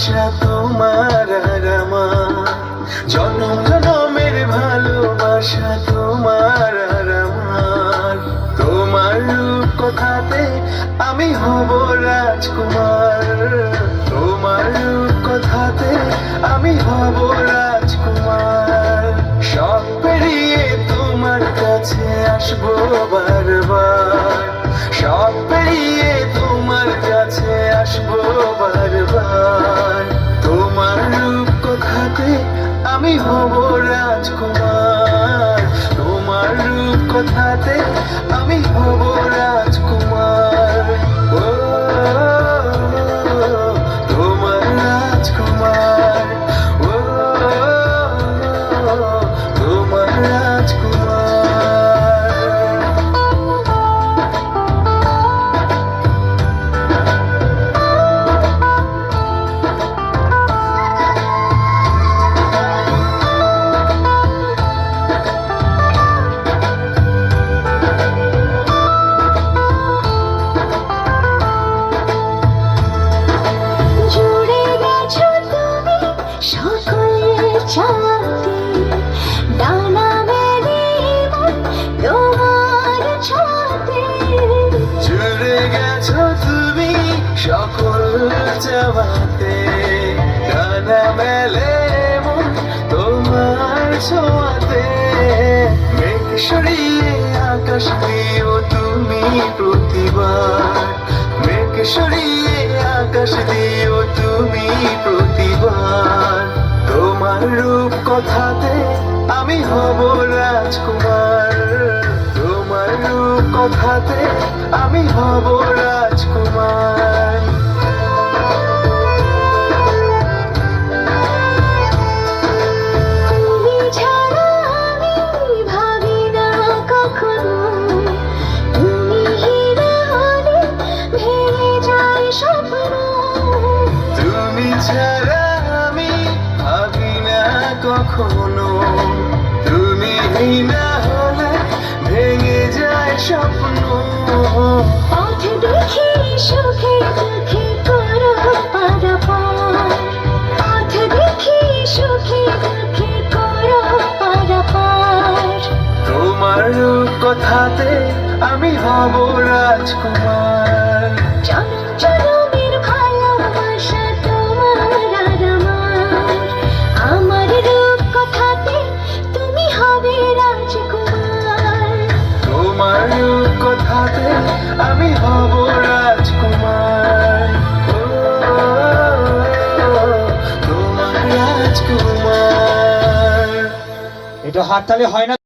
ভালোবাসা তোমার আর আমার, জনম জনমের ভালোবাসা তোমার আর আমার। তোমার রূপ কথাতে আমি হব রাজকুমার, তোমার রূপ কথাতে আমি হব রাজকুমার। সব পেরিয়ে তোমার কাছে আসবো বারবার, সব পেরিয়ে তোমার কাছে আসবো বারবার। তোমার রূপ কথাতে আমি হব রাজকুমার, তোমার রূপ কথাতে আমি হব রাজকুমার। ও তোমার রাজকুমার, ও তোমার রাজকুমার। ডানা মেলে তোমার ছাতে, জুড়ে গেছো তুমি সকল চাওয়াতে, ডানা মেলে মন তোমার ছোঁয়াতে। মেঘ সরিয়ে আকাশ দিও তুমি প্রতিবার, মেঘ সরিয়ে আকাশ দিও তুমি প্রতিবার। তোমার রূপ কথাতে আমি হব রাজকুমার, তোমার রূপ কথাতে আমি হব রাজকুমার। তুমি ছাড়া আমি ভাবি না কখনো, তুমি না হলে ভেঙে যায় স্বপ্ন। তুমি ছাড়া আমি ভাবি না কখনো, তুমি না হলে ভেঙে যায় স্বপ্ন। পথ দেখি সুখে দুঃখে করো পারাপার, পথ দেখি সুখে দুঃখে করো পারাপার। তোমার রূপ কথাতে আমি হব রাজকুমার, জনম জনমের ভালোবাসা তোমার আর আমার। আমার রূপ কথাতে তুমি হবে রাজকুমার, তোমার রূপ কথাতে আমি হব রাজকুমার। ও তোমার রাজকুমার। এটা হাততালি হয় না।